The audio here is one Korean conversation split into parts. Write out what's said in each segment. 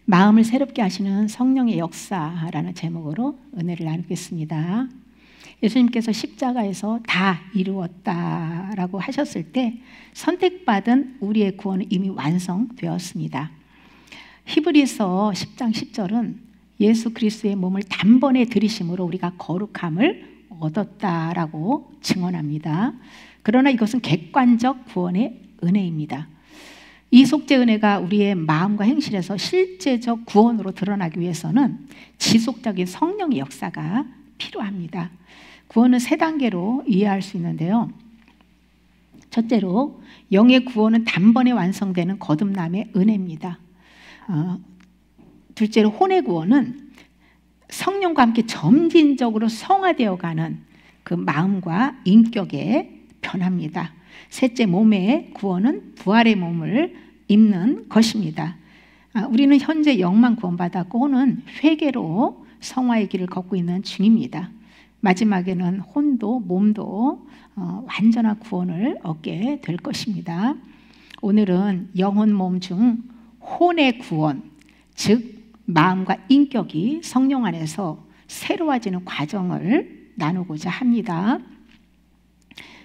마음을 새롭게 하시는 성령의 역사라는 제목으로 은혜를 나누겠습니다. 예수님께서 십자가에서 다 이루었다라고 하셨을 때 선택받은 우리의 구원은 이미 완성되었습니다. 히브리서 10장 10절은 예수 그리스도의 몸을 단번에 들이심으로 우리가 거룩함을 얻었다라고 증언합니다. 그러나 이것은 객관적 구원의 은혜입니다. 이 속죄 은혜가 우리의 마음과 행실에서 실제적 구원으로 드러나기 위해서는 지속적인 성령의 역사가 필요합니다. 구원은 세 단계로 이해할 수 있는데요. 첫째로 영의 구원은 단번에 완성되는 거듭남의 은혜입니다. 둘째로 혼의 구원은 성령과 함께 점진적으로 성화되어가는 그 마음과 인격의 변화입니다. 셋째, 몸의 구원은 부활의 몸을 입는 것입니다. 우리는 현재 영만 구원받았고 혼은 회개로 성화의 길을 걷고 있는 중입니다. 마지막에는 혼도 몸도 완전한 구원을 얻게 될 것입니다. 오늘은 영혼 몸 중 혼의 구원, 즉 마음과 인격이 성령 안에서 새로워지는 과정을 나누고자 합니다.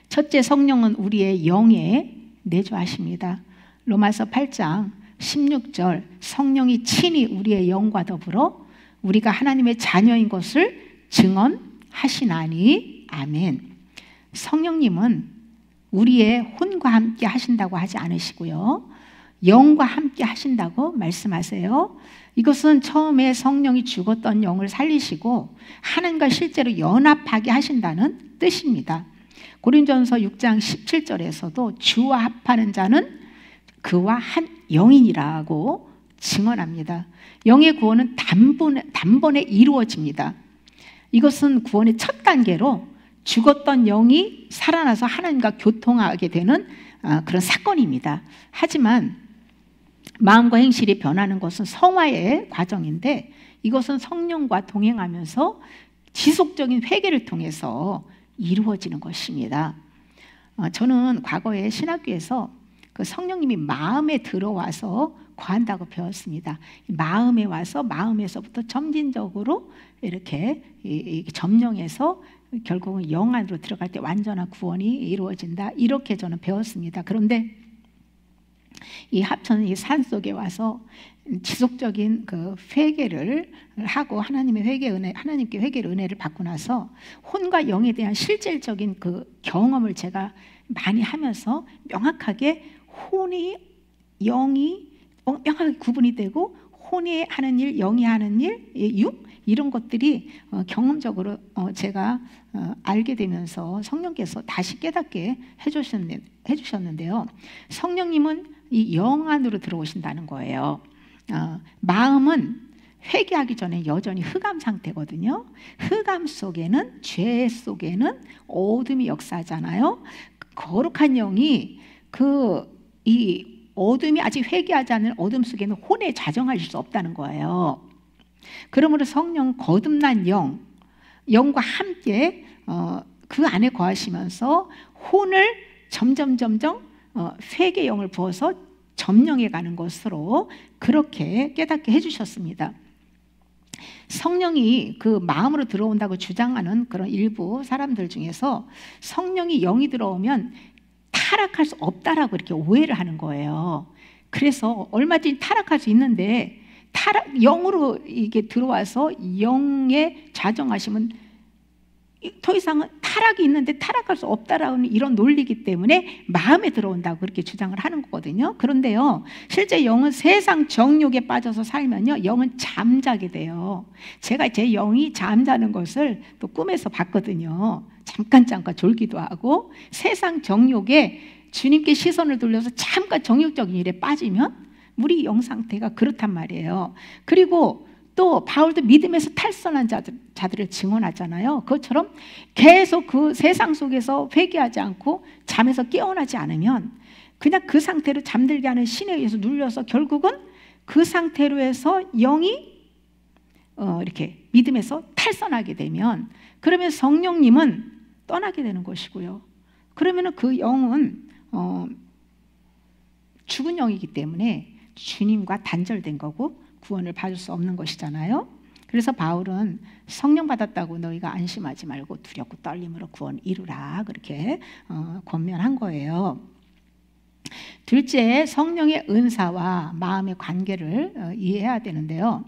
첫째, 성령은 우리의 영에 내주하십니다. 로마서 8장 16절, 성령이 친히 우리의 영과 더불어 우리가 하나님의 자녀인 것을 증언하시나니. 아멘. 성령님은 우리의 혼과 함께 하신다고 하지 않으시고요, 영과 함께 하신다고 말씀하세요. 이것은 처음에 성령이 죽었던 영을 살리시고 하나님과 실제로 연합하게 하신다는 뜻입니다. 고린도전서 6장 17절에서도 주와 합하는 자는 그와 한 영이니라고 증언합니다. 영의 구원은 단번에 이루어집니다. 이것은 구원의 첫 단계로 죽었던 영이 살아나서 하나님과 교통하게 되는 그런 사건입니다. 하지만 마음과 행실이 변하는 것은 성화의 과정인데 이것은 성령과 동행하면서 지속적인 회개를 통해서 이루어지는 것입니다. 저는 과거에 신학교에서 그 성령님이 마음에 들어와서 거한다고 배웠습니다. 마음에 와서 마음에서부터 점진적으로 이렇게 점령해서 결국은 영 안으로 들어갈 때 완전한 구원이 이루어진다, 이렇게 저는 배웠습니다. 그런데 이 합천은 이 산속에 와서 지속적인 그 회개를 하고 하나님의 회개 은혜, 하나님께 회개의 은혜를 받고 나서 혼과 영에 대한 실질적인 그 경험을 제가 많이 하면서 명확하게 혼이 영이 명확하게 구분이 되고 혼이 하는 일, 영이 하는 일, 육 이런 것들이 경험적으로 제가 알게 되면서 성령께서 다시 깨닫게 해주셨는데요. 성령님은 이 영 안으로 들어오신다는 거예요. 마음은 회개하기 전에 여전히 흑암 상태거든요. 흑암 속에는, 죄 속에는 어둠이 역사하잖아요. 거룩한 영이 이 어둠이 아직 회개하지 않은 어둠 속에는 혼에 자정하실 수 없다는 거예요. 그러므로 성령, 거듭난 영과 함께 그 안에 거하시면서 혼을 점점 회개 영을 부어서 점령해 가는 것으로 그렇게 깨닫게 해주셨습니다. 성령이 그 마음으로 들어온다고 주장하는 그런 일부 사람들 중에서 성령이 영이 들어오면 타락할 수 없다라고 이렇게 오해를 하는 거예요. 그래서 얼마든지 타락할 수 있는데 영으로 이게 들어와서 영에 자정하시면 더 이상은 타락이 있는데 타락할 수 없다라는 이런 논리이기 때문에 마음에 들어온다고 그렇게 주장을 하는 거거든요. 그런데요, 실제 영은 세상 정욕에 빠져서 살면요, 영은 잠자게 돼요. 제가 제 영이 잠자는 것을 또 꿈에서 봤거든요. 잠깐 졸기도 하고, 세상 정욕에 주님께 시선을 돌려서 잠깐 정욕적인 일에 빠지면 우리 영 상태가 그렇단 말이에요. 그리고 또 바울도 믿음에서 탈선한 자들을 증언하잖아요. 그것처럼 계속 그 세상 속에서 회개하지 않고 잠에서 깨어나지 않으면 그냥 그 상태로 잠들게 하는 신에 의해서 눌려서 결국은 그 상태로 해서 영이 이렇게 믿음에서 탈선하게 되면, 그러면 성령님은 떠나게 되는 것이고요. 그러면 그 영은 죽은 영이기 때문에 주님과 단절된 거고 구원을 받을 수 없는 것이잖아요. 그래서 바울은 성령 받았다고 너희가 안심하지 말고 두렵고 떨림으로 구원 이루라 그렇게 권면한 거예요. 둘째, 성령의 은사와 마음의 관계를 이해해야 되는데요.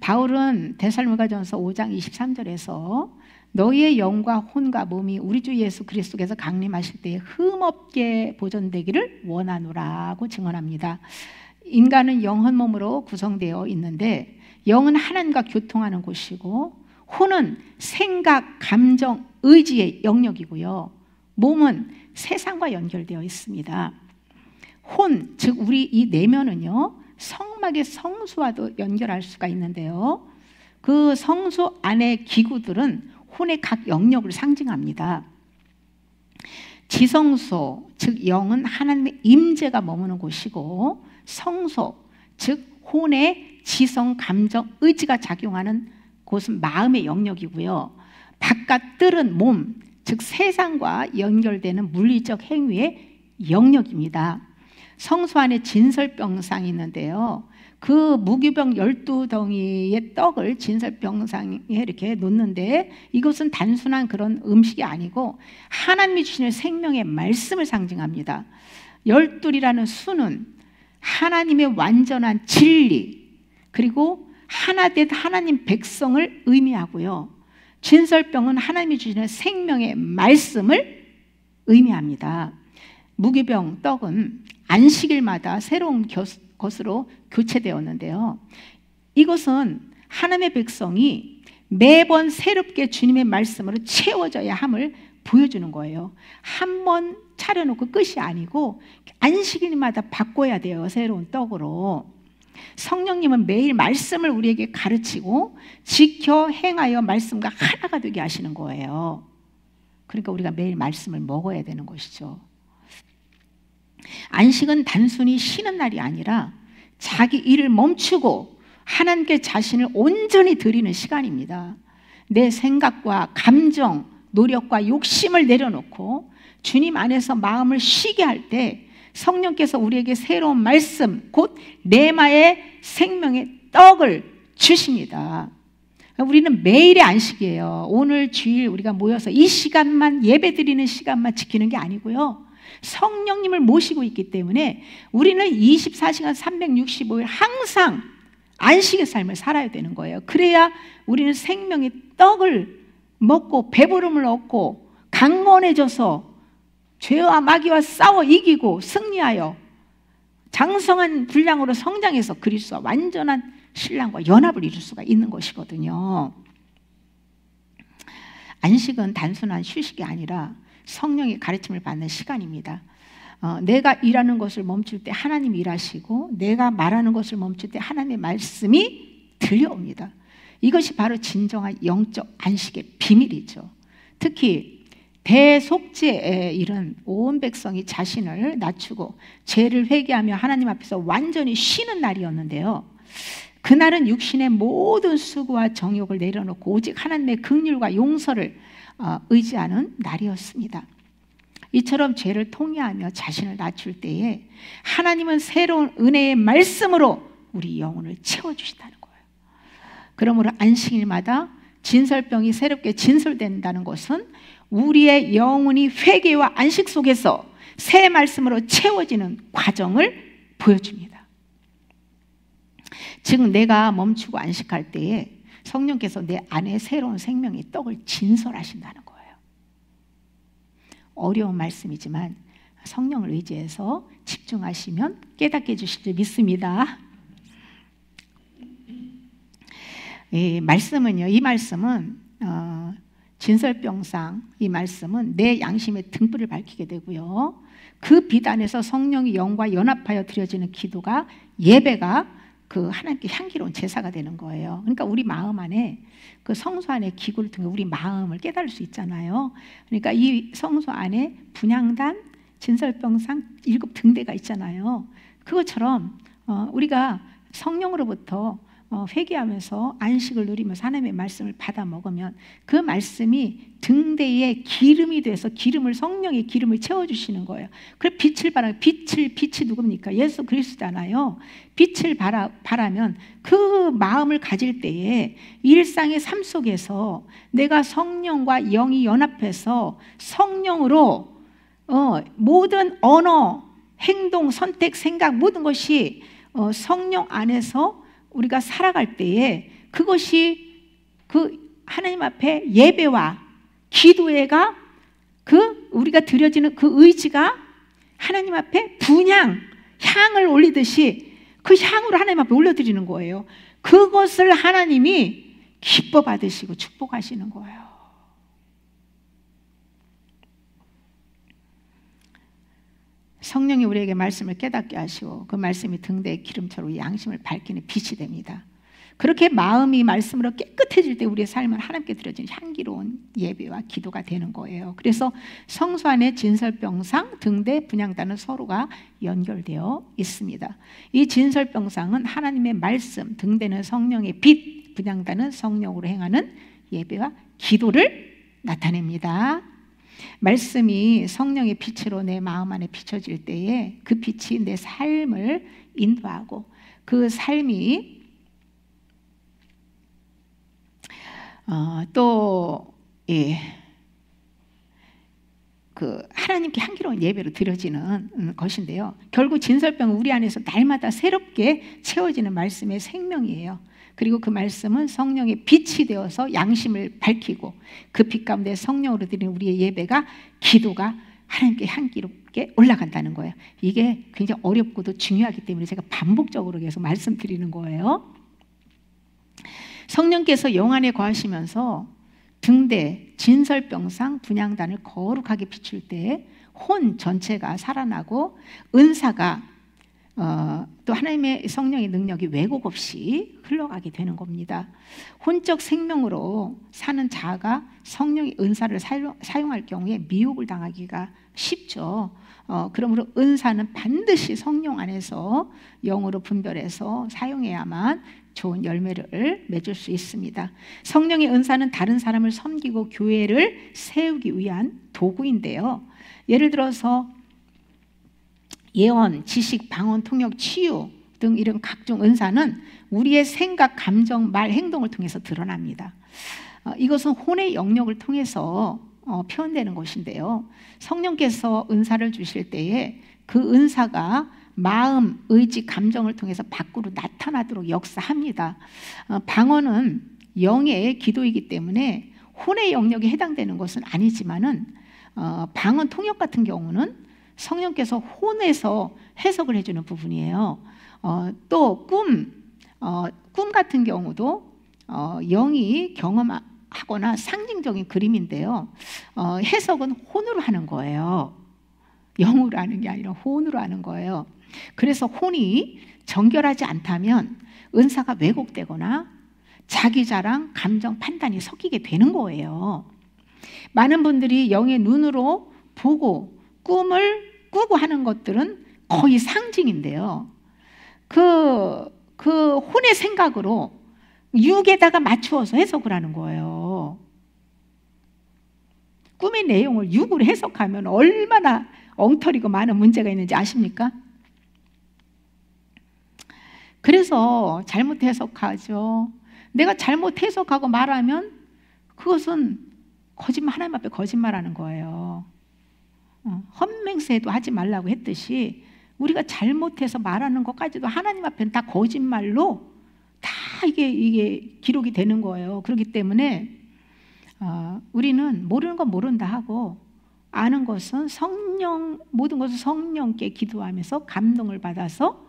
바울은 데살로니가전서 5장 23절에서 너희의 영과 혼과 몸이 우리 주 예수 그리스도께서 강림하실 때에 흠없게 보존되기를 원하노라고 증언합니다. 인간은 영혼 몸으로 구성되어 있는데 영은 하나님과 교통하는 곳이고 혼은 생각, 감정, 의지의 영역이고요. 몸은 세상과 연결되어 있습니다. 혼, 즉 우리 이 내면은요, 성막의 성수와도 연결할 수가 있는데요. 그 성수 안의 기구들은 혼의 각 영역을 상징합니다. 지성소, 즉 영은 하나님의 임재가 머무는 곳이고 성소, 즉 혼의 지성, 감정, 의지가 작용하는 곳은 마음의 영역이고요. 바깥 뜰은 몸, 즉 세상과 연결되는 물리적 행위의 영역입니다. 성소 안에 진설병상이 있는데요. 그 무교병 12덩이의 떡을 진설병상에 이렇게 놓는데 이것은 단순한 그런 음식이 아니고 하나님이 주시는 생명의 말씀을 상징합니다. 12이라는 수는 하나님의 완전한 진리 그리고 하나된 하나님 백성을 의미하고요. 진설병은 하나님이 주시는 생명의 말씀을 의미합니다. 무교병 떡은 안식일마다 새로운 것으로 교체되었는데요. 이것은 하나님의 백성이 매번 새롭게 주님의 말씀으로 채워져야 함을 보여주는 거예요. 한 번 차려놓고 끝이 아니고 안식일마다 바꿔야 돼요. 새로운 떡으로. 성령님은 매일 말씀을 우리에게 가르치고 지켜 행하여 말씀과 하나가 되게 하시는 거예요. 그러니까 우리가 매일 말씀을 먹어야 되는 것이죠. 안식은 단순히 쉬는 날이 아니라 자기 일을 멈추고 하나님께 자신을 온전히 드리는 시간입니다. 내 생각과 감정, 노력과 욕심을 내려놓고 주님 안에서 마음을 쉬게 할 때 성령께서 우리에게 새로운 말씀, 곧 레마의 생명의 떡을 주십니다. 우리는 매일의 안식이에요. 오늘 주일 우리가 모여서 이 시간만 예배드리는 시간만 지키는 게 아니고요. 성령님을 모시고 있기 때문에 우리는 24시간 365일 항상 안식의 삶을 살아야 되는 거예요. 그래야 우리는 생명의 떡을 먹고 배부름을 얻고 강건해져서 죄와 마귀와 싸워 이기고 승리하여 장성한 분량으로 성장해서 그리스도와 완전한 신랑과 연합을 이룰 수가 있는 것이거든요. 안식은 단순한 휴식이 아니라 성령의 가르침을 받는 시간입니다. 내가 일하는 것을 멈출 때 하나님이 일하시고 내가 말하는 것을 멈출 때 하나님의 말씀이 들려옵니다. 이것이 바로 진정한 영적 안식의 비밀이죠. 특히 대속죄에 이른 온 백성이 자신을 낮추고 죄를 회개하며 하나님 앞에서 완전히 쉬는 날이었는데요. 그날은 육신의 모든 수고와 정욕을 내려놓고 오직 하나님의 긍휼과 용서를 의지하는 날이었습니다. 이처럼 죄를 통회하며 자신을 낮출 때에 하나님은 새로운 은혜의 말씀으로 우리 영혼을 채워주신다는 거예요. 그러므로 안식일마다 진설병이 새롭게 진설된다는 것은 우리의 영혼이 회개와 안식 속에서 새 말씀으로 채워지는 과정을 보여줍니다. 즉 내가 멈추고 안식할 때에 성령께서 내 안에 새로운 생명의 떡을 진설하신다는 거예요. 어려운 말씀이지만 성령을 의지해서 집중하시면 깨닫게 해주실 줄 믿습니다. 이 말씀은 진설병상, 이 말씀은 내 양심의 등불을 밝히게 되고요. 그 빛 안에서 성령의 영과 연합하여 드려지는 기도가 예배가 그 하나님께 향기로운 제사가 되는 거예요. 그러니까 우리 마음 안에 그 성소 안에 기구를 통해 우리 마음을 깨달을 수 있잖아요. 그러니까 이 성소 안에 분향단, 진설병상 7등대가 있잖아요. 그것처럼 우리가 성령으로부터 회개하면서 안식을 누리면서 하나님의 말씀을 받아 먹으면 그 말씀이 등대에 기름이 돼서 성령의 기름을 채워주시는 거예요. 그래 빛이 누굽니까? 예수 그리스도잖아요. 빛을 바라면 그 마음을 가질 때에 일상의 삶 속에서 내가 성령과 영이 연합해서 성령으로 모든 언어, 행동, 선택, 생각 모든 것이 성령 안에서 우리가 살아갈 때에 그것이 그 하나님 앞에 예배와 기도회가 우리가 드려지는 그 의지가 하나님 앞에 분향, 향을 올리듯이 그 향으로 하나님 앞에 올려드리는 거예요. 그것을 하나님이 기뻐 받으시고 축복하시는 거예요. 성령이 우리에게 말씀을 깨닫게 하시고 그 말씀이 등대의 기름처럼 양심을 밝히는 빛이 됩니다. 그렇게 마음이 말씀으로 깨끗해질 때 우리의 삶은 하나님께 드려지는 향기로운 예배와 기도가 되는 거예요. 그래서 성소 안에 진설병상, 등대, 분향단은 서로가 연결되어 있습니다. 이 진설병상은 하나님의 말씀, 등대는 성령의 빛, 분향단은 성령으로 행하는 예배와 기도를 나타냅니다. 말씀이 성령의 빛으로 내 마음 안에 비춰질 때에 그 빛이 내 삶을 인도하고 그 삶이 하나님께 향기로운 예배로 드려지는 것인데요. 결국 진설병은 우리 안에서 날마다 새롭게 채워지는 말씀의 생명이에요. 그리고 그 말씀은 성령의 빛이 되어서 양심을 밝히고 그 빛 가운데 성령으로 드리는 우리의 예배가 기도가 하나님께 향기롭게 올라간다는 거예요. 이게 굉장히 어렵고도 중요하기 때문에 제가 반복적으로 계속 말씀드리는 거예요. 성령께서 영 안에 거하시면서 등대, 진설병상, 분향단을 거룩하게 비출 때 혼 전체가 살아나고 은사가 또 하나님의 성령의 능력이 왜곡 없이 흘러가게 되는 겁니다. 혼적 생명으로 사는 자가 성령의 은사를 사용할 경우에 미혹을 당하기가 쉽죠. 그러므로 은사는 반드시 성령 안에서 영으로 분별해서 사용해야만 좋은 열매를 맺을 수 있습니다. 성령의 은사는 다른 사람을 섬기고 교회를 세우기 위한 도구인데요. 예를 들어서 예언, 지식, 방언, 통역, 치유 등 이런 각종 은사는 우리의 생각, 감정, 말, 행동을 통해서 드러납니다. 이것은 혼의 영역을 통해서 표현되는 것인데요. 성령께서 은사를 주실 때에 그 은사가 마음, 의지, 감정을 통해서 밖으로 나타나도록 역사합니다. 방언은 영의 기도이기 때문에 혼의 영역에 해당되는 것은 아니지만은 방언, 통역 같은 경우는 성령께서 혼에서 해석을 해주는 부분이에요. 또 꿈 같은 경우도 영이 경험하거나 상징적인 그림인데요. 해석은 혼으로 하는 거예요. 영으로 하는 게 아니라 혼으로 하는 거예요. 그래서 혼이 정결하지 않다면 은사가 왜곡되거나 자기 자랑, 감정, 판단이 섞이게 되는 거예요. 많은 분들이 영의 눈으로 보고 꿈을 꾸고 하는 것들은 거의 상징인데요. 그 혼의 생각으로 육에다가 맞추어서 해석을 하는 거예요. 꿈의 내용을 육으로 해석하면 얼마나 엉터리고 많은 문제가 있는지 아십니까? 그래서 잘못 해석하죠. 내가 잘못 해석하고 말하면 그것은 하나님 앞에 거짓말하는 거예요. 헛맹세도 하지 말라고 했듯이 우리가 잘못해서 말하는 것까지도 하나님 앞에는 다 거짓말로 다 이게 기록이 되는 거예요. 그렇기 때문에 우리는 모르는 건 모른다 하고 아는 것은 모든 것을 성령께 기도하면서 감동을 받아서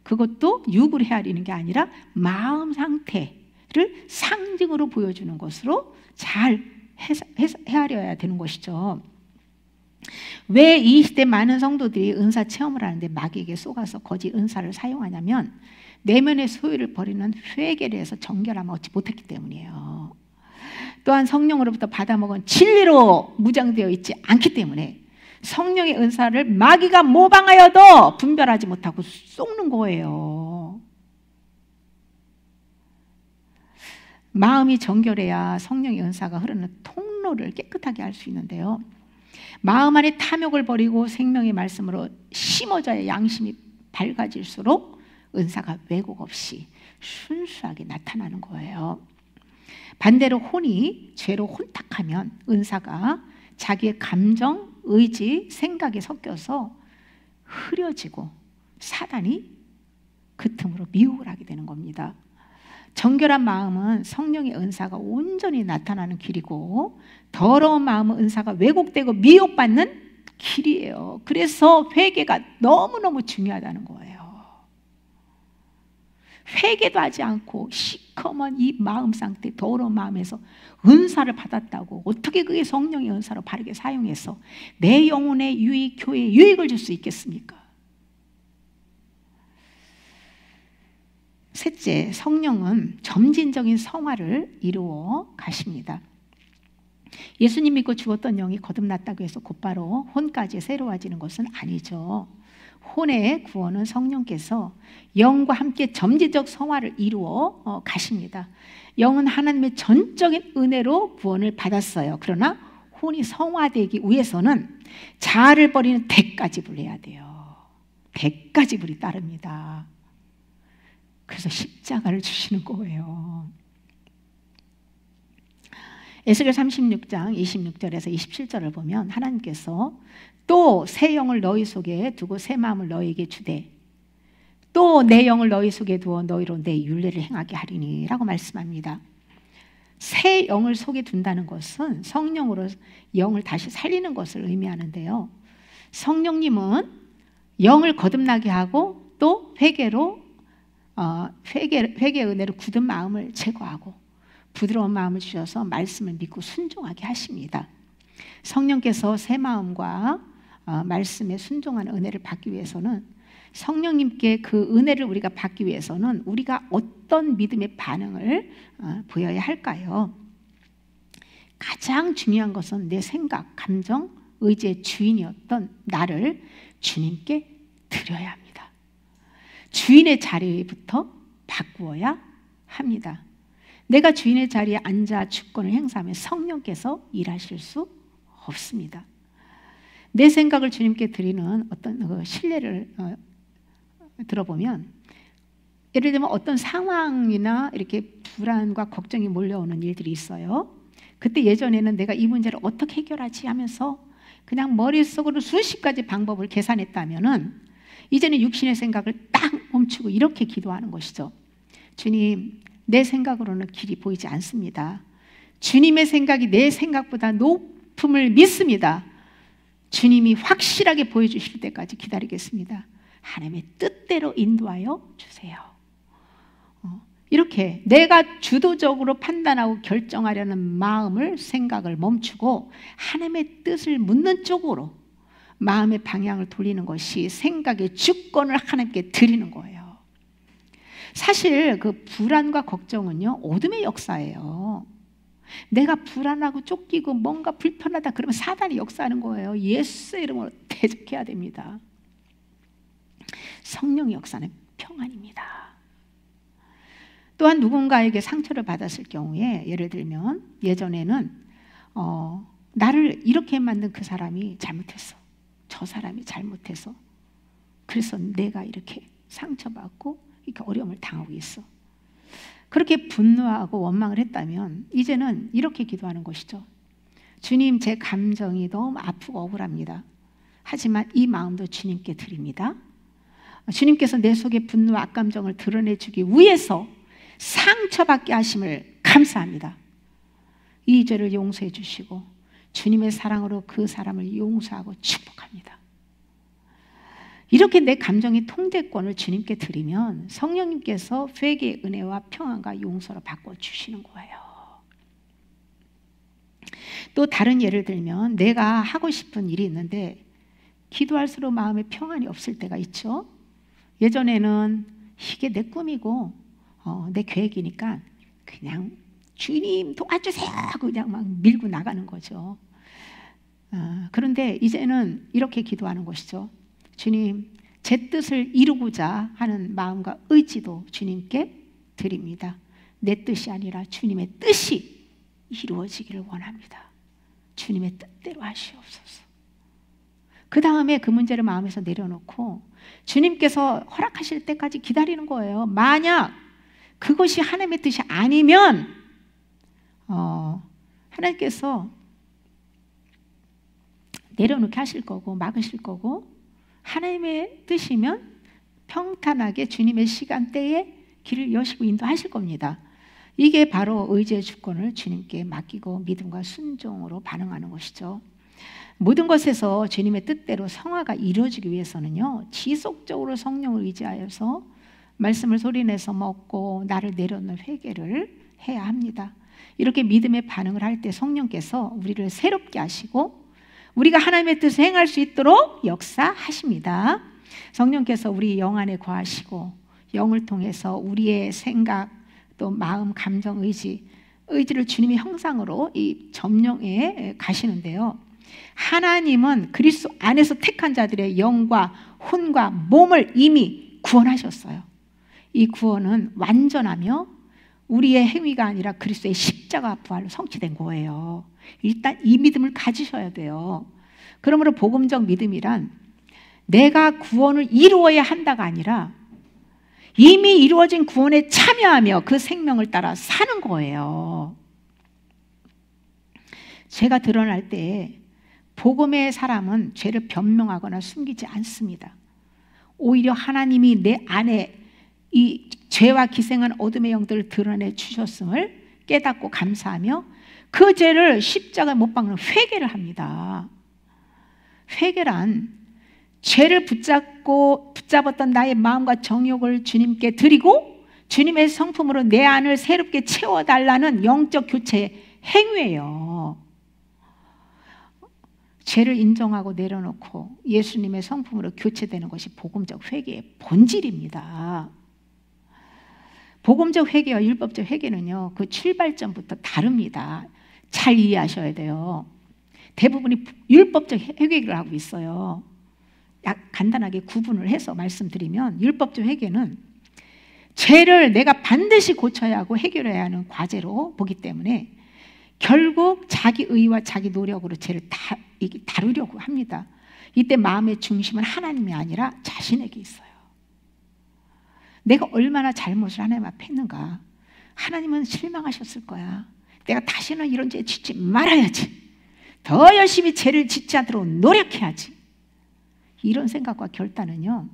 그것도 육으로 헤아리는 게 아니라 마음 상태를 상징으로 보여주는 것으로 잘 헤아려야 되는 것이죠. 왜 이 시대 많은 성도들이 은사 체험을 하는데 마귀에게 속아서 거짓 은사를 사용하냐면 내면의 소유를 버리는 회개를 해서 정결함을 얻지 못했기 때문이에요. 또한 성령으로부터 받아먹은 진리로 무장되어 있지 않기 때문에 성령의 은사를 마귀가 모방하여도 분별하지 못하고 속는 거예요. 마음이 정결해야 성령의 은사가 흐르는 통로를 깨끗하게 할 수 있는데요, 마음 안에 탐욕을 버리고 생명의 말씀으로 심어져야 양심이 밝아질수록 은사가 왜곡 없이 순수하게 나타나는 거예요. 반대로 혼이 죄로 혼탁하면 은사가 자기의 감정, 의지, 생각에 섞여서 흐려지고 사단이 그 틈으로 미혹을 하게 되는 겁니다. 정결한 마음은 성령의 은사가 온전히 나타나는 길이고, 더러운 마음은 은사가 왜곡되고 미혹받는 길이에요. 그래서 회개가 너무너무 중요하다는 거예요. 회개도 하지 않고 시커먼 이 마음 상태, 더러운 마음에서 은사를 받았다고 어떻게 그게 성령의 은사로 바르게 사용해서 내 영혼의 유익, 교회에 유익을 줄 수 있겠습니까? 셋째, 성령은 점진적인 성화를 이루어 가십니다. 예수님 믿고 죽었던 영이 거듭났다고 해서 곧바로 혼까지 새로워지는 것은 아니죠. 혼의 구원은 성령께서 영과 함께 점진적 성화를 이루어 가십니다. 영은 하나님의 전적인 은혜로 구원을 받았어요. 그러나 혼이 성화되기 위해서는 자아를 버리는 대가지불을 해야 돼요. 대가지불이 따릅니다. 그래서 십자가를 주시는 거예요. 에스겔 36장 26절에서 27절을 보면 하나님께서 또 새 영을 너희 속에 두고 새 마음을 너희에게 주되 또 내 영을 너희 속에 두어 너희로 내 율례를 행하게 하리니 라고 말씀합니다. 새 영을 속에 둔다는 것은 성령으로 영을 다시 살리는 것을 의미하는데요, 성령님은 영을 거듭나게 하고 또 회개의 은혜로 굳은 마음을 제거하고 부드러운 마음을 주셔서 말씀을 믿고 순종하게 하십니다. 성령께서 새 마음과 말씀에 순종하는 은혜를 받기 위해서는, 성령님께 그 은혜를 우리가 받기 위해서는 우리가 어떤 믿음의 반응을 보여야 할까요? 가장 중요한 것은 내 생각, 감정, 의지의 주인이었던 나를 주님께 드려야 합니다. 주인의 자리부터 바꾸어야 합니다. 내가 주인의 자리에 앉아 주권을 행사하면 성령께서 일하실 수 없습니다. 내 생각을 주님께 드리는 어떤 신뢰를 들어보면, 예를 들면 어떤 상황이나 이렇게 불안과 걱정이 몰려오는 일들이 있어요. 그때 예전에는 내가 이 문제를 어떻게 해결하지 하면서 그냥 머릿속으로 수십 가지 방법을 계산했다면은 이제는 육신의 생각을 딱 멈추고 이렇게 기도하는 것이죠. 주님, 내 생각으로는 길이 보이지 않습니다. 주님의 생각이 내 생각보다 높음을 믿습니다. 주님이 확실하게 보여주실 때까지 기다리겠습니다. 하나님의 뜻대로 인도하여 주세요. 이렇게 내가 주도적으로 판단하고 결정하려는 마음을, 생각을 멈추고 하나님의 뜻을 묻는 쪽으로 마음의 방향을 돌리는 것이 생각의 주권을 하나님께 드리는 거예요. 사실 그 불안과 걱정은요, 어둠의 역사예요. 내가 불안하고 쫓기고 뭔가 불편하다 그러면 사단이 역사하는 거예요. 예수의 이름으로 대적해야 됩니다. 성령의 역사는 평안입니다. 또한 누군가에게 상처를 받았을 경우에, 예를 들면 예전에는 나를 이렇게 만든 그 사람이 잘못했어, 저 사람이 잘못해서 그래서 내가 이렇게 상처받고 이렇게 어려움을 당하고 있어. 그렇게 분노하고 원망을 했다면 이제는 이렇게 기도하는 것이죠. 주님, 제 감정이 너무 아프고 억울합니다. 하지만 이 마음도 주님께 드립니다. 주님께서 내 속의 분노와 악감정을 드러내주기 위해서 상처받게 하심을 감사합니다. 이 죄를 용서해 주시고 주님의 사랑으로 그 사람을 용서하고 축복합니다. 이렇게 내 감정의 통제권을 주님께 드리면 성령님께서 회개의 은혜와 평안과 용서로 바꿔주시는 거예요. 또 다른 예를 들면, 내가 하고 싶은 일이 있는데 기도할수록 마음에 평안이 없을 때가 있죠. 예전에는 이게 내 꿈이고 내 계획이니까 그냥 주님 도와주세요 하고 그냥 막 밀고 나가는 거죠. 그런데 이제는 이렇게 기도하는 것이죠. 주님, 제 뜻을 이루고자 하는 마음과 의지도 주님께 드립니다. 내 뜻이 아니라 주님의 뜻이 이루어지기를 원합니다. 주님의 뜻대로 하시옵소서. 그 다음에 그 문제를 마음에서 내려놓고 주님께서 허락하실 때까지 기다리는 거예요. 만약 그것이 하나님의 뜻이 아니면 하나님께서 내려놓게 하실 거고 막으실 거고, 하나님의 뜻이면 평탄하게 주님의 시간대에 길을 여시고 인도하실 겁니다. 이게 바로 의지의 주권을 주님께 맡기고 믿음과 순종으로 반응하는 것이죠. 모든 것에서 주님의 뜻대로 성화가 이루어지기 위해서는요, 지속적으로 성령을 의지하여서 말씀을 소리내서 먹고 나를 내려놓는 회개를 해야 합니다. 이렇게 믿음의 반응을 할 때 성령께서 우리를 새롭게 하시고 우리가 하나님의 뜻을 행할 수 있도록 역사하십니다. 성령께서 우리 영 안에 거하시고 영을 통해서 우리의 생각, 또 마음, 감정, 의지를 주님의 형상으로 이 점령해 가시는데요. 하나님은 그리스도 안에서 택한 자들의 영과 혼과 몸을 이미 구원하셨어요. 이 구원은 완전하며 우리의 행위가 아니라 그리스도의 십자가 부활로 성취된 거예요. 일단 이 믿음을 가지셔야 돼요. 그러므로 복음적 믿음이란 내가 구원을 이루어야 한다가 아니라 이미 이루어진 구원에 참여하며 그 생명을 따라 사는 거예요. 죄가 드러날 때 복음의 사람은 죄를 변명하거나 숨기지 않습니다. 오히려 하나님이 내 안에 이 죄와 기생한 어둠의 영들을 드러내 주셨음을 깨닫고 감사하며 그 죄를 십자가에 못 박는 회개를 합니다. 회개란 죄를 붙잡았던 나의 마음과 정욕을 주님께 드리고 주님의 성품으로 내 안을 새롭게 채워달라는 영적 교체의 행위예요. 죄를 인정하고 내려놓고 예수님의 성품으로 교체되는 것이 복음적 회개의 본질입니다. 복음적 회개와 율법적 회개는요, 그 출발점부터 다릅니다. 잘 이해하셔야 돼요. 대부분이 율법적 회개를 하고 있어요. 간단하게 구분을 해서 말씀드리면, 율법적 회개는 죄를 내가 반드시 고쳐야 하고 해결해야 하는 과제로 보기 때문에 결국 자기 의와 자기 노력으로 죄를 다루려고 합니다. 이때 마음의 중심은 하나님이 아니라 자신에게 있어요. 내가 얼마나 잘못을 하나님 앞에 했는가. 하나님은 실망하셨을 거야. 내가 다시는 이런 죄 짓지 말아야지. 더 열심히 죄를 짓지 않도록 노력해야지. 이런 생각과 결단은요,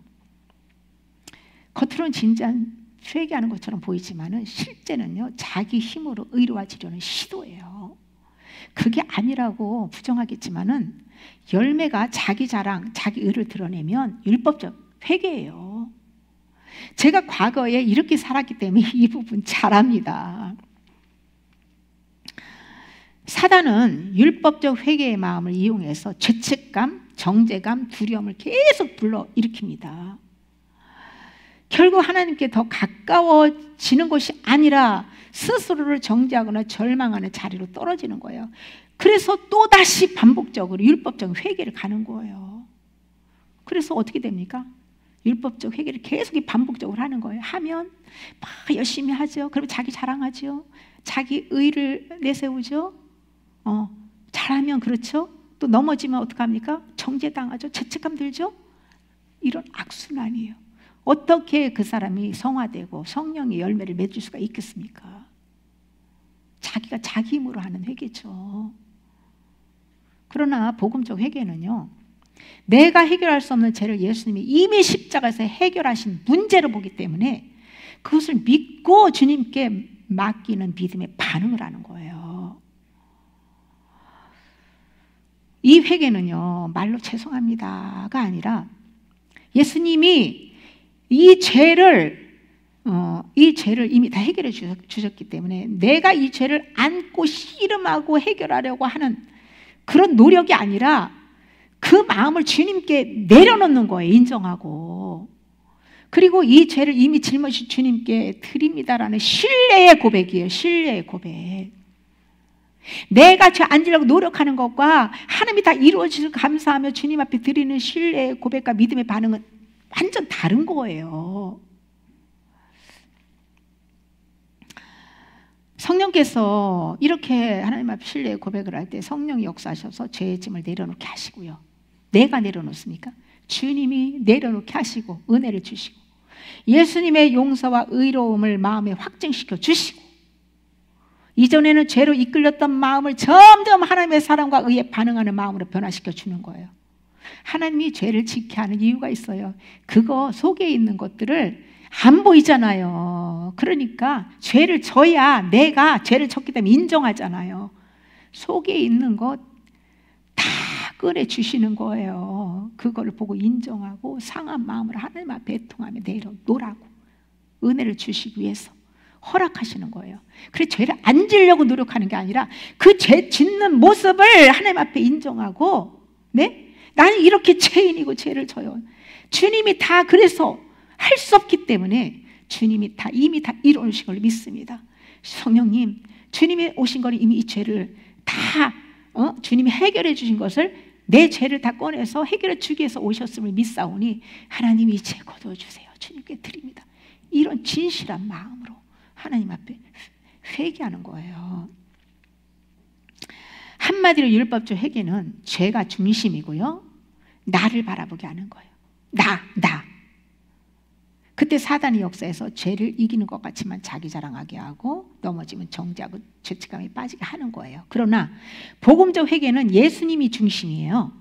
겉으로는 진지한 회개하는 것처럼 보이지만은 실제는요, 자기 힘으로 의로워지려는 시도예요. 그게 아니라고 부정하겠지만은 열매가 자기 자랑, 자기 의를 드러내면 율법적 회개예요. 제가 과거에 이렇게 살았기 때문에 이 부분 잘 압니다. 사단은 율법적 회개의 마음을 이용해서 죄책감, 정죄감, 두려움을 계속 불러일으킵니다. 결국 하나님께 더 가까워지는 것이 아니라 스스로를 정죄하거나 절망하는 자리로 떨어지는 거예요. 그래서 또다시 반복적으로 율법적 회개를 가는 거예요. 그래서 어떻게 됩니까? 율법적 회개를 계속 반복적으로 하는 거예요. 하면 막 열심히 하죠. 그러면 자기 자랑하죠. 자기 의를 내세우죠. 잘하면 그렇죠. 또 넘어지면 어떡합니까? 정죄당하죠. 죄책감 들죠. 이런 악순환이에요. 어떻게 그 사람이 성화되고 성령의 열매를 맺을 수가 있겠습니까? 자기가 자기 힘으로 하는 회개죠. 그러나 복음적 회개는요, 내가 해결할 수 없는 죄를 예수님이 이미 십자가에서 해결하신 문제로 보기 때문에 그것을 믿고 주님께 맡기는 믿음의 반응을 하는 거예요. 이 회개는요, 말로 죄송합니다가 아니라 예수님이 이 죄를 이미 다 해결해 주셨기 때문에 내가 이 죄를 안고 씨름하고 해결하려고 하는 그런 노력이 아니라 그 마음을 주님께 내려놓는 거예요. 인정하고. 그리고 이 죄를 이미 짊어진 주님께 드립니다라는 신뢰의 고백이에요. 신뢰의 고백. 내가 죄 안 지려고 노력하는 것과 하나님이 다 이루어지길 감사하며 주님 앞에 드리는 신뢰의 고백과 믿음의 반응은 완전 다른 거예요. 성령께서 이렇게 하나님 앞에 신뢰의 고백을 할 때 성령이 역사하셔서 죄의 짐을 내려놓게 하시고요. 내가 내려놓습니까? 주님이 내려놓게 하시고 은혜를 주시고 예수님의 용서와 의로움을 마음에 확증시켜 주시고 이전에는 죄로 이끌렸던 마음을 점점 하나님의 사랑과 의에 반응하는 마음으로 변화시켜 주는 거예요. 하나님이 죄를 지게 하는 이유가 있어요. 그거 속에 있는 것들을 안 보이잖아요. 그러니까 죄를 져야 내가 죄를 졌기 때문에 인정하잖아요. 속에 있는 것 다 꺼내주시는 거예요. 그거를 보고 인정하고 상한 마음으로 하나님 앞에 애통하며 내려놓으라고 은혜를 주시기 위해서 허락하시는 거예요. 그래서 죄를 안 지려고 노력하는 게 아니라 그 죄 짓는 모습을 하나님 앞에 인정하고 네? 나는 이렇게 죄인이고 죄를 져요. 주님이 다 그래서 할 수 없기 때문에 주님이 다 이미 다 이루신 걸 믿습니다. 성령님, 주님이 오신 거는 이미 이 죄를 다 주님이 해결해 주신 것을 내 죄를 다 꺼내서 해결해 주기 위해서 오셨음을 믿사오니 하나님이 이 죄 거둬주세요. 주님께 드립니다. 이런 진실한 마음으로 하나님 앞에 회개하는 거예요. 한마디로 율법적 회개는 죄가 중심이고요. 나를 바라보게 하는 거예요. 나. 그때 사단이 역사해서 죄를 이기는 것 같지만 자기 자랑하게 하고 넘어지면 정죄하고 죄책감에 빠지게 하는 거예요. 그러나 복음적 회개는 예수님이 중심이에요.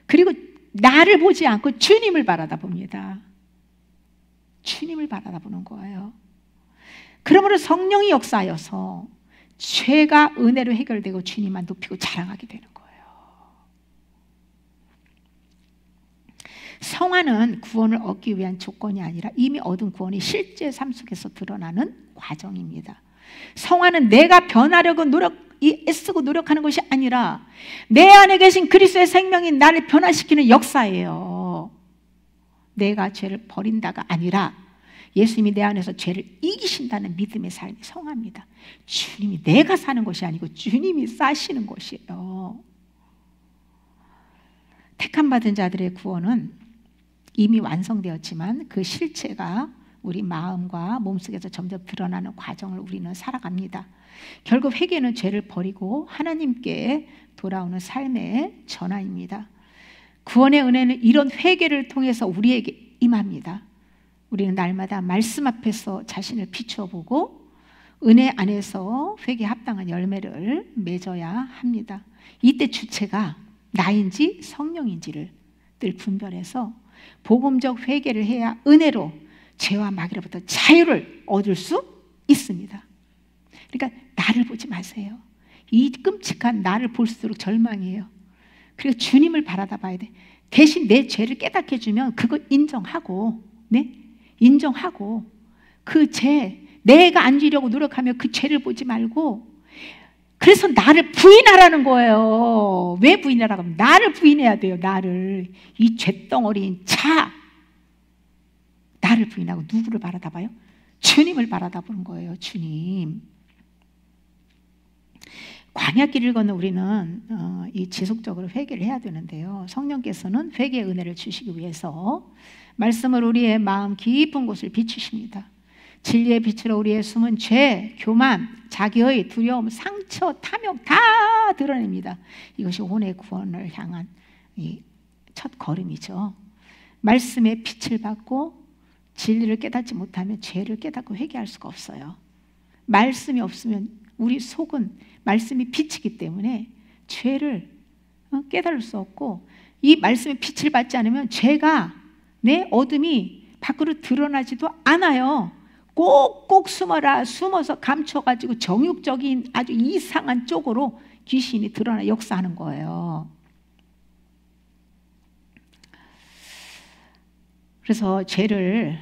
그리고 나를 보지 않고 주님을 바라다 봅니다. 주님을 바라다 보는 거예요. 그러므로 성령이 역사하여서 죄가 은혜로 해결되고 주님만 높이고 자랑하게 되는 거예요. 성화는 구원을 얻기 위한 조건이 아니라 이미 얻은 구원이 실제 삶 속에서 드러나는 과정입니다. 성화는 내가 변하려고 애쓰고 노력하는 것이 아니라 내 안에 계신 그리스도의 생명이 나를 변화시키는 역사예요. 내가 죄를 버린다가 아니라 예수님이 내 안에서 죄를 이기신다는 믿음의 삶이 성화입니다. 주님이 내가 사는 것이 아니고 주님이 사시는 것이에요. 택함받은 자들의 구원은 이미 완성되었지만 그 실체가 우리 마음과 몸속에서 점점 드러나는 과정을 우리는 살아갑니다. 결국 회개는 죄를 버리고 하나님께 돌아오는 삶의 전환입니다. 구원의 은혜는 이런 회개를 통해서 우리에게 임합니다. 우리는 날마다 말씀 앞에서 자신을 비추어 보고 은혜 안에서 회개에 합당한 열매를 맺어야 합니다. 이때 주체가 나인지 성령인지를 늘 분별해서 복음적 회개를 해야 은혜로 죄와 마귀로부터 자유를 얻을 수 있습니다. 그러니까 나를 보지 마세요. 이 끔찍한 나를 볼수록 절망이에요. 그리고 주님을 바라다 봐야 돼. 대신 내 죄를 깨닫게 해주면 그거 인정하고 인정하고 그 죄 내가 안 지려고 노력하며 그 죄를 보지 말고 그래서 나를 부인하라는 거예요. 왜 부인하라고 하면 나를 부인해야 돼요. 나를. 이 죄덩어리인 자 나를 부인하고 누구를 바라다 봐요? 주님을 바라다 보는 거예요. 주님. 광야길을 걷는 우리는 이 지속적으로 회개를 해야 되는데요. 성령께서는 회개의 은혜를 주시기 위해서 말씀을 우리의 마음 깊은 곳을 비추십니다. 진리의 빛으로 우리의 숨은 죄, 교만, 자기의 두려움, 상처, 탐욕 다 드러냅니다. 이것이 혼의 구원을 향한 이 첫 걸음이죠. 말씀의 빛을 받고 진리를 깨닫지 못하면 죄를 깨닫고 회개할 수가 없어요. 말씀이 없으면 우리 속은 말씀이 빛이기 때문에 죄를 깨달을 수 없고 이 말씀의 빛을 받지 않으면 죄가 내 어둠이 밖으로 드러나지도 않아요. 꼭꼭 숨어서 감춰가지고 정욕적인 아주 이상한 쪽으로 귀신이 드러나 역사하는 거예요. 그래서 죄를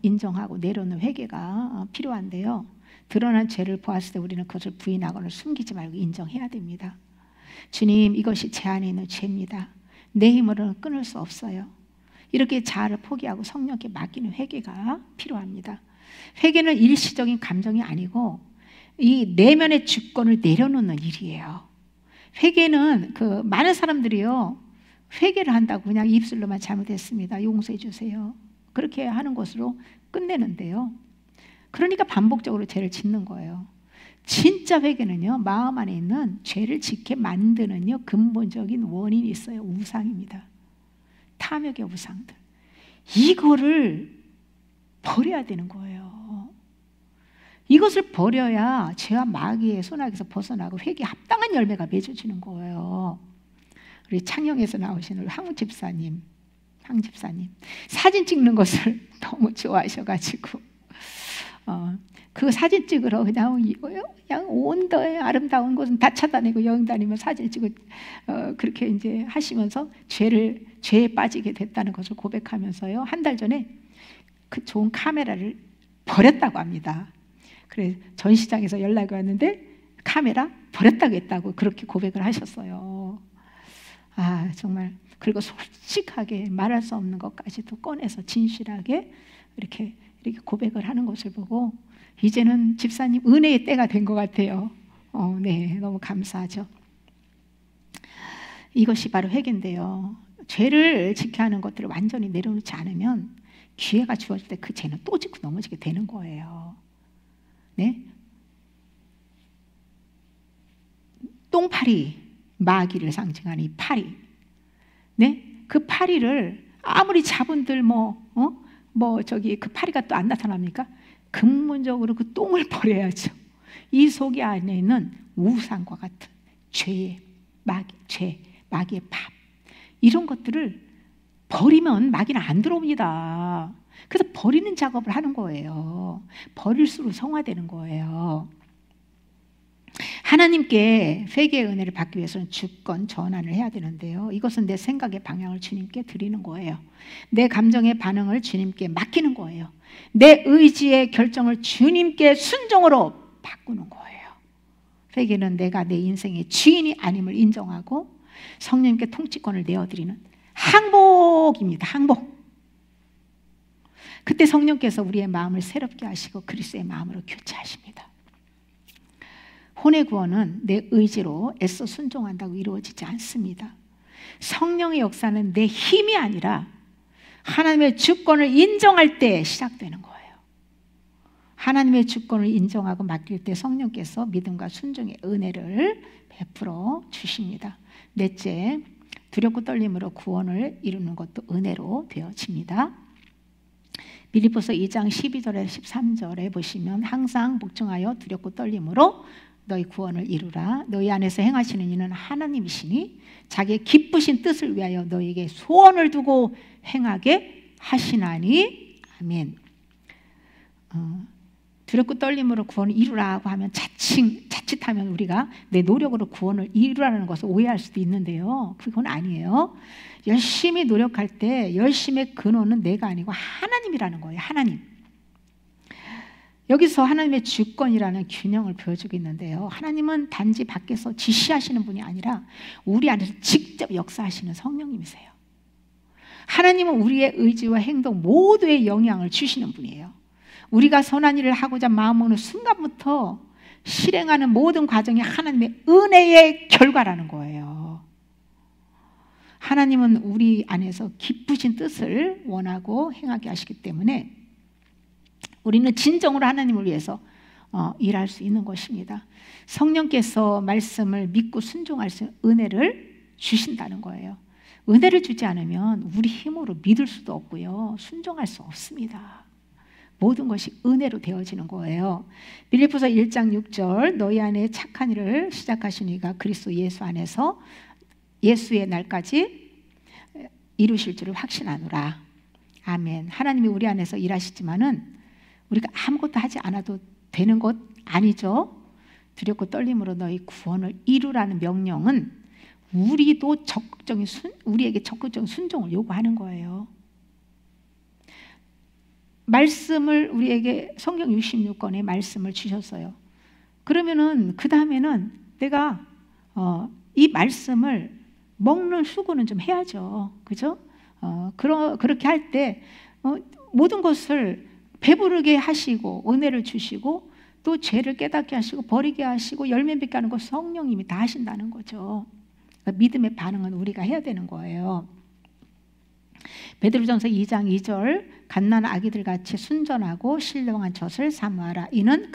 인정하고 내려놓는 회개가 필요한데요. 드러난 죄를 보았을 때 우리는 그것을 부인하거나 숨기지 말고 인정해야 됩니다. 주님, 이것이 제 안에 있는 죄입니다. 내 힘으로는 끊을 수 없어요. 이렇게 자아를 포기하고 성령께 맡기는 회개가 필요합니다. 회개는 일시적인 감정이 아니고 이 내면의 주권을 내려놓는 일이에요. 회개는 많은 사람들이요, 회개를 한다고 그냥 입술로만 잘못했습니다, 용서해 주세요, 그렇게 하는 것으로 끝내는데요. 그러니까 반복적으로 죄를 짓는 거예요. 진짜 회개는요, 마음 안에 있는 죄를 짓게 만드는요 근본적인 원인이 있어요. 우상입니다. 탐욕의 우상들. 이거를 버려야 되는 거예요. 이것을 버려야 죄와 마귀의 손아귀에서 벗어나고 회개에 합당한 열매가 맺어지는 거예요. 우리 창녕에서 나오신 우리 황 집사님 사진 찍는 것을 너무 좋아하셔가지고 그 사진 찍으러 그냥 온더의 아름다운 곳은 다 찾아내고 여행 다니면 사진 찍고 그렇게 이제 하시면서 죄에 빠지게 됐다는 것을 고백하면서요, 한 달 전에 그 좋은 카메라를 버렸다고 합니다. 그래서 전시장에서 연락이 왔는데 카메라 버렸다고 했다고 그렇게 고백을 하셨어요. 아, 정말. 그리고 솔직하게 말할 수 없는 것까지도 꺼내서 진실하게 이렇게 고백을 하는 것을 보고 이제는 집사님 은혜의 때가 된 것 같아요. 네, 너무 감사하죠. 이것이 바로 회개인데요. 죄를 지켜 하는 것들을 완전히 내려놓지 않으면 기회가 주어질 때 그 죄는 또 짓고 넘어지게 되는 거예요. 네? 똥파리, 마귀를 상징하는 이 파리. 네? 그 파리를 아무리 자분들 그 파리가 또 안 나타납니까? 근본적으로 그 똥을 버려야죠. 이 속에 안에 있는 우상과 같은 죄의 마귀의 밥, 이런 것들을 버리면 마귀는 안 들어옵니다. 그래서 버리는 작업을 하는 거예요. 버릴수록 성화되는 거예요. 하나님께 회개의 은혜를 받기 위해서는 주권 전환을 해야 되는데요, 이것은 내 생각의 방향을 주님께 드리는 거예요. 내 감정의 반응을 주님께 맡기는 거예요. 내 의지의 결정을 주님께 순종으로 바꾸는 거예요. 회개는 내가 내 인생의 주인이 아님을 인정하고 성령님께 통치권을 내어드리는 항복입니다. 항복. 그때 성령께서 우리의 마음을 새롭게 하시고 그리스도의 마음으로 교체하십니다. 혼의 구원은 내 의지로 애써 순종한다고 이루어지지 않습니다. 성령의 역사는 내 힘이 아니라 하나님의 주권을 인정할 때 시작되는 거예요. 하나님의 주권을 인정하고 맡길 때 성령께서 믿음과 순종의 은혜를 베풀어 주십니다. 넷째, 두렵고 떨림으로 구원을 이루는 것도 은혜로 되어집니다. 빌립보서 2장 12절에 13절에 보시면 항상 복종하여 두렵고 떨림으로 너희 구원을 이루라. 너희 안에서 행하시는 이는 하나님이시니 자기의 기쁘신 뜻을 위하여 너희에게 소원을 두고 행하게 하시나니. 아멘. 두렵고 떨림으로 구원을 이루라고 하면 자칫하면 우리가 내 노력으로 구원을 이루라는 것을 오해할 수도 있는데요, 그건 아니에요. 열심히 노력할 때 열심의 근원은 내가 아니고 하나님이라는 거예요. 하나님. 여기서 하나님의 주권이라는 균형을 보여주고 있는데요, 하나님은 단지 밖에서 지시하시는 분이 아니라 우리 안에서 직접 역사하시는 성령님이세요. 하나님은 우리의 의지와 행동 모두에 영향을 주시는 분이에요. 우리가 선한 일을 하고자 마음먹는 순간부터 실행하는 모든 과정이 하나님의 은혜의 결과라는 거예요. 하나님은 우리 안에서 기쁘신 뜻을 원하고 행하게 하시기 때문에 우리는 진정으로 하나님을 위해서 일할 수 있는 것입니다. 성령께서 말씀을 믿고 순종할 수 있는 은혜를 주신다는 거예요. 은혜를 주지 않으면 우리 힘으로 믿을 수도 없고요, 순종할 수 없습니다. 모든 것이 은혜로 되어지는 거예요. 빌립보서 1장 6절 너희 안에 착한 일을 시작하신 이가 그리스도 예수 안에서 예수의 날까지 이루실 줄을 확신하노라. 아멘. 하나님이 우리 안에서 일하시지만은 우리가 아무것도 하지 않아도 되는 것 아니죠. 두렵고 떨림으로 너희 구원을 이루라는 명령은 우리도 우리에게 적극적인 순종을 요구하는 거예요. 말씀을 우리에게 성경 66권의 말씀을 주셨어요. 그러면은 그 다음에는 내가 이 말씀을 먹는 수고는 좀 해야죠, 그죠? 그렇게 할 때 모든 것을 배부르게 하시고 은혜를 주시고 또 죄를 깨닫게 하시고 버리게 하시고 열매 맺게 하는 것 성령님이 다 하신다는 거죠. 그러니까 믿음의 반응은 우리가 해야 되는 거예요. 베드로전서 2장 2절 갓난한 아기들 같이 순전하고 신령한 젖을 사모하라. 이는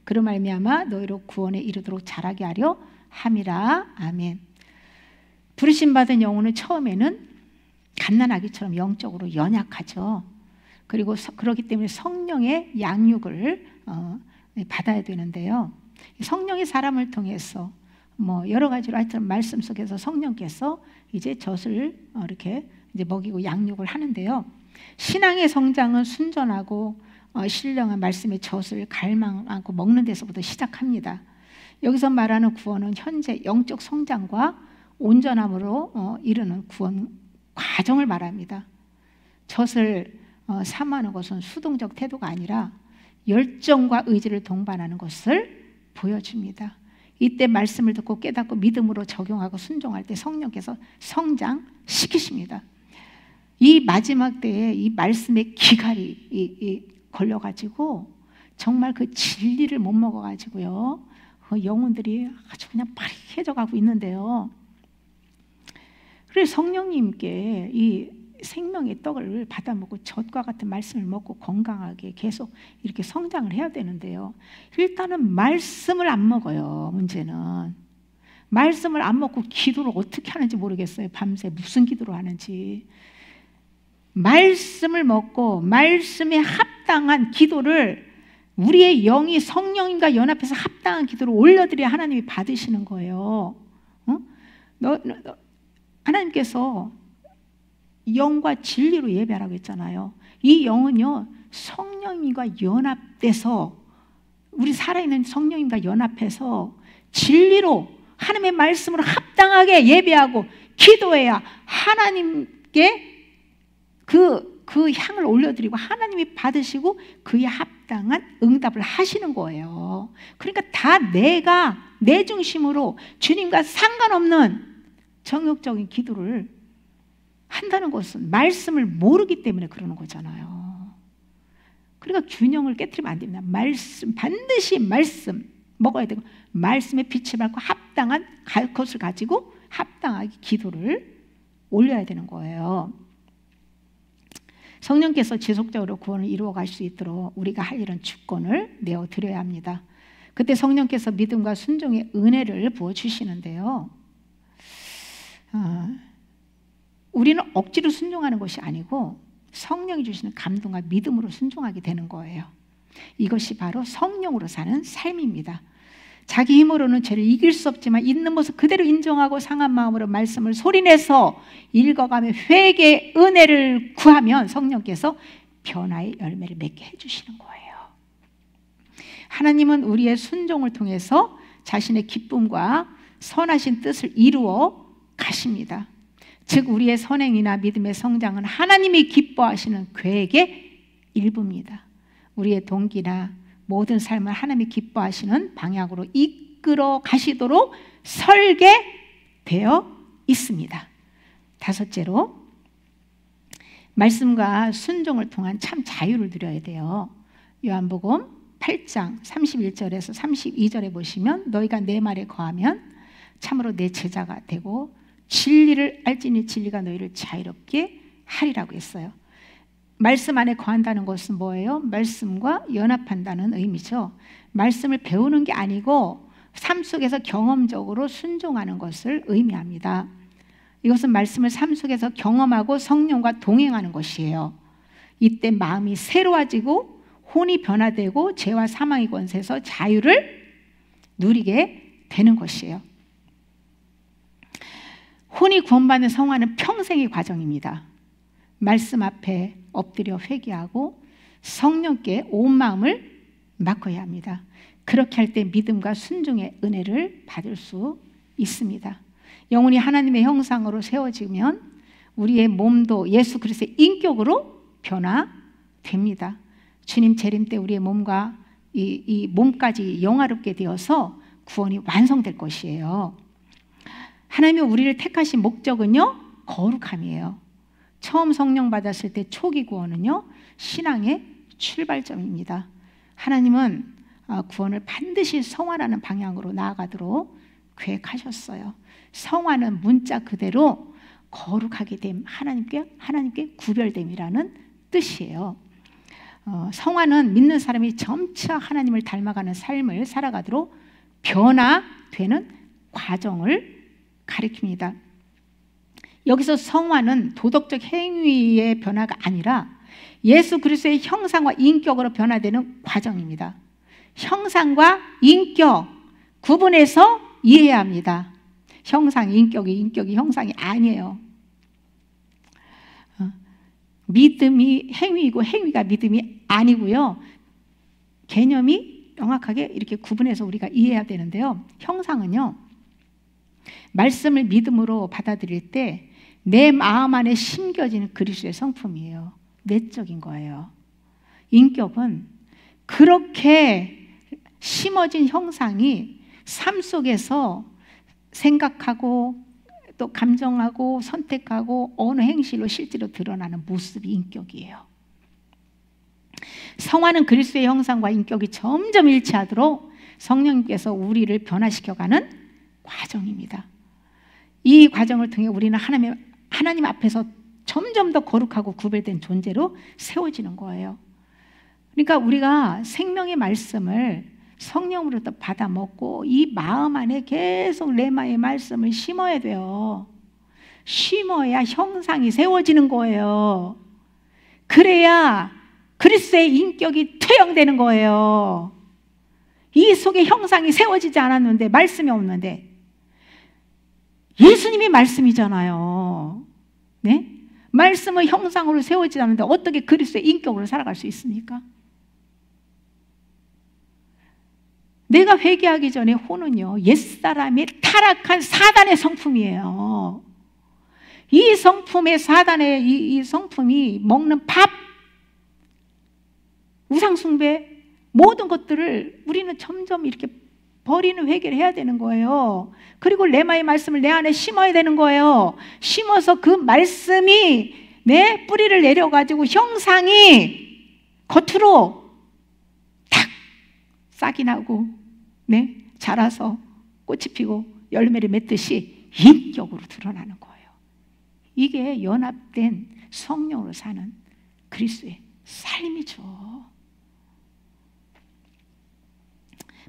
그로 말미암아 너희로 구원에 이르도록 자라게 하려 함이라. 아멘. 부르심 받은 영혼은 처음에는 갓난한 아기처럼 영적으로 연약하죠. 그리고 그렇기 때문에 성령의 양육을 받아야 되는데요. 성령이 사람을 통해서 여러 가지로 하여튼 말씀 속에서 성령께서 이제 젖을 이렇게 이제 먹이고 양육을 하는데요. 신앙의 성장은 순전하고 신령한 말씀의 젖을 갈망하고 먹는 데서부터 시작합니다. 여기서 말하는 구원은 현재 영적 성장과 온전함으로 이르는 구원 과정을 말합니다. 젖을 사모하는 것은 수동적 태도가 아니라 열정과 의지를 동반하는 것을 보여줍니다. 이때 말씀을 듣고 깨닫고 믿음으로 적용하고 순종할 때 성령께서 성장시키십니다. 이 마지막 때에 이 말씀의 기갈이 걸려가지고 정말 그 진리를 못 먹어가지고요, 그 영혼들이 아주 그냥 파리해져 가고 있는데요. 그래서 성령님께 이 생명의 떡을 받아 먹고 젖과 같은 말씀을 먹고 건강하게 계속 이렇게 성장을 해야 되는데요. 일단은 말씀을 안 먹어요. 문제는 말씀을 안 먹고 기도를 어떻게 하는지 모르겠어요. 밤새 무슨 기도를 하는지. 말씀을 먹고 말씀에 합당한 기도를, 우리의 영이 성령님과 연합해서 합당한 기도를 올려드려야 하나님이 받으시는 거예요. 하나님께서 영과 진리로 예배하라고 했잖아요. 이 영은요, 성령님과 연합돼서, 우리 살아있는 성령님과 연합해서 진리로 하나님의 말씀으로 합당하게 예배하고 기도해야 하나님께 그 향을 올려드리고 하나님이 받으시고 그에 합당한 응답을 하시는 거예요. 그러니까 다 내 중심으로 주님과 상관없는 정욕적인 기도를 한다는 것은 말씀을 모르기 때문에 그러는 거잖아요. 그러니까 균형을 깨트리면 안 됩니다. 반드시 말씀 먹어야 되고, 말씀에 빛을 받고 합당한 것을 가지고 합당하게 기도를 올려야 되는 거예요. 성령께서 지속적으로 구원을 이루어갈 수 있도록 우리가 할 일은 주권을 내어드려야 합니다. 그때 성령께서 믿음과 순종의 은혜를 부어주시는데요. 우리는 억지로 순종하는 것이 아니고 성령이 주시는 감동과 믿음으로 순종하게 되는 거예요. 이것이 바로 성령으로 사는 삶입니다. 자기 힘으로는 죄를 이길 수 없지만 있는 모습 그대로 인정하고 상한 마음으로 말씀을 소리내서 읽어가며 회개의 은혜를 구하면 성령께서 변화의 열매를 맺게 해주시는 거예요. 하나님은 우리의 순종을 통해서 자신의 기쁨과 선하신 뜻을 이루어 가십니다. 즉 우리의 선행이나 믿음의 성장은 하나님이 기뻐하시는 계획의 일부입니다. 우리의 동기나 모든 삶을 하나님이 기뻐하시는 방향으로 이끌어 가시도록 설계되어 있습니다. 다섯째로, 말씀과 순종을 통한 참 자유를 누려야 돼요. 요한복음 8장 31절에서 32절에 보시면 너희가 내 말에 거하면 참으로 내 제자가 되고 진리를 알지니 진리가 너희를 자유롭게 하리라고 했어요. 말씀 안에 거한다는 것은 뭐예요? 말씀과 연합한다는 의미죠. 말씀을 배우는 게 아니고 삶 속에서 경험적으로 순종하는 것을 의미합니다. 이것은 말씀을 삶 속에서 경험하고 성령과 동행하는 것이에요. 이때 마음이 새로워지고 혼이 변화되고 죄와 사망의 권세에서 자유를 누리게 되는 것이에요. 혼이 구원받는 성화는 평생의 과정입니다. 말씀 앞에 엎드려 회개하고 성령께 온 마음을 맡겨야 합니다. 그렇게 할 때 믿음과 순종의 은혜를 받을 수 있습니다. 영혼이 하나님의 형상으로 세워지면 우리의 몸도 예수 그리스도의 인격으로 변화됩니다. 주님 재림 때 우리의 몸과 이 몸까지 영화롭게 되어서 구원이 완성될 것이에요. 하나님이 우리를 택하신 목적은요, 거룩함이에요. 처음 성령 받았을 때 초기 구원은요, 신앙의 출발점입니다. 하나님은 구원을 반드시 성화라는 방향으로 나아가도록 계획하셨어요. 성화는 문자 그대로 거룩하게 됨, 하나님께 구별됨이라는 뜻이에요. 성화는 믿는 사람이 점차 하나님을 닮아가는 삶을 살아가도록 변화되는 과정을 가리킵니다. 여기서 성화는 도덕적 행위의 변화가 아니라 예수 그리스도의 형상과 인격으로 변화되는 과정입니다. 형상과 인격 구분해서 이해해야 합니다. 형상이 인격이 형상이 아니에요. 믿음이 행위이고 행위가 믿음이 아니고요. 개념이 명확하게 이렇게 구분해서 우리가 이해해야 되는데요. 형상은요, 말씀을 믿음으로 받아들일 때 내 마음 안에 심겨지는 그리스도의 성품이에요. 내적인 거예요. 인격은 그렇게 심어진 형상이 삶 속에서 생각하고 또 감정하고 선택하고 어느 행실로 실제로 드러나는 모습이 인격이에요. 성화는 그리스도의 형상과 인격이 점점 일치하도록 성령님께서 우리를 변화시켜가는 과정입니다. 이 과정을 통해 우리는 하나님 앞에서 점점 더 거룩하고 구별된 존재로 세워지는 거예요. 그러니까 우리가 생명의 말씀을 성령으로부터 받아 먹고 이 마음 안에 계속 레마의 말씀을 심어야 돼요. 심어야 형상이 세워지는 거예요. 그래야 그리스도의 인격이 투영되는 거예요. 이 속에 형상이 세워지지 않았는데, 말씀이 없는데, 예수님이 말씀이잖아요. 네? 말씀은 형상으로 세워지지 않는데 어떻게 그리스도의 인격으로 살아갈 수 있습니까? 내가 회개하기 전에 혼은요, 옛사람의 타락한 사단의 성품이에요. 이 성품의 사단의 이 성품이 먹는 밥, 우상숭배, 모든 것들을 우리는 점점 이렇게 버리는 회개를 해야 되는 거예요. 그리고 레마의 말씀을 내 안에 심어야 되는 거예요. 심어서 그 말씀이 내 뿌리를 내려가지고 형상이 겉으로 탁 싹이 나고, 네, 자라서 꽃이 피고 열매를 맺듯이 인격으로 드러나는 거예요. 이게 연합된 성령으로 사는 그리스도의 삶이죠.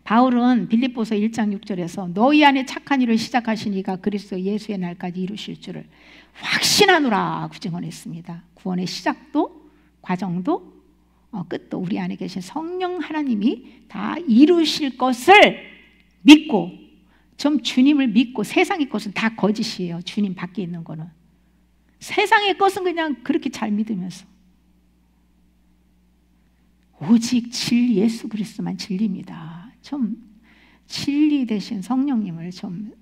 바울은 빌립보서 1장 6절에서 너희 안에 착한 일을 시작하신 이가 그리스도 예수의 날까지 이루실 줄을 확신하노라 증언했습니다. 구원의 시작도 과정도 끝도 우리 안에 계신 성령 하나님이 다 이루실 것을 믿고, 좀 주님을 믿고, 세상의 것은 다 거짓이에요. 주님 밖에 있는 거는. 세상의 것은 그냥 그렇게 잘 믿으면서 오직 진리 예수 그리스도만 진리입니다. 좀 진리 대신 성령님을 좀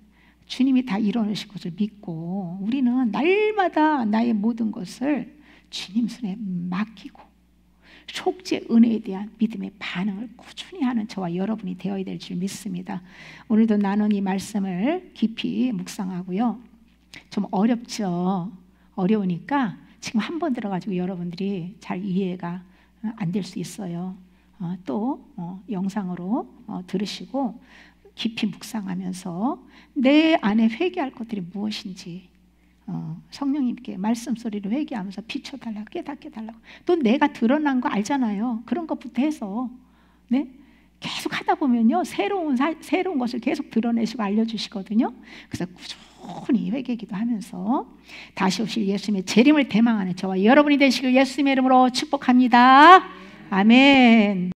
주님이 다 이뤄내실 것을 믿고, 우리는 날마다 나의 모든 것을 주님 손에 맡기고 속죄 은혜에 대한 믿음의 반응을 꾸준히 하는 저와 여러분이 되어야 될 줄 믿습니다. 오늘도 나눈 이 말씀을 깊이 묵상하고요. 좀 어렵죠. 어려우니까 지금 한 번 들어가지고 여러분들이 잘 이해가 안 될 수 있어요. 또 영상으로 들으시고 깊이 묵상하면서 내 안에 회개할 것들이 무엇인지 성령님께 말씀 소리로 회개하면서 비춰달라고, 깨닫게 달라고. 또 내가 드러난 거 알잖아요. 그런 것부터 해서, 네? 계속 하다 보면요, 새로운 것을 계속 드러내시고 알려주시거든요. 그래서 꾸준히 회개기도 하면서 다시 오실 예수님의 재림을 대망하는 저와 여러분이 되시길 예수님의 이름으로 축복합니다. 아멘.